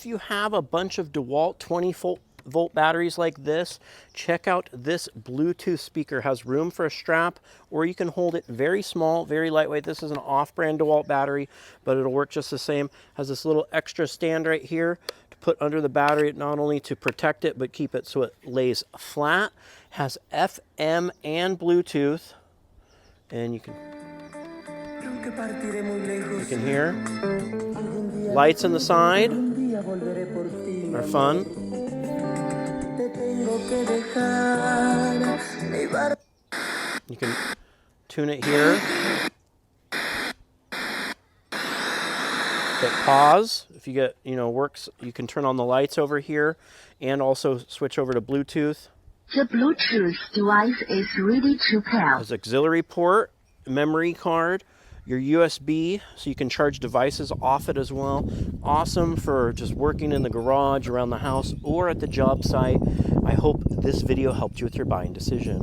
If you have a bunch of Dewalt 20V batteries like this, check out this Bluetooth speaker. It has room for a strap, or you can hold it very small, very lightweight. This is an off-brand Dewalt battery, but it'll work just the same. Has this little extra stand right here to put under the battery, not only to protect it, but keep it so it lays flat. Has FM and Bluetooth, and you can hear. Lights on the side are fun. You can tune it here. Hit pause. If you get, works, you can turn on the lights over here and also switch over to Bluetooth. The Bluetooth device is ready to pair. There's auxiliary port, memory card, your USB, so you can charge devices off it as well. Awesome for just working in the garage, around the house, or at the job site. I hope this video helped you with your buying decision.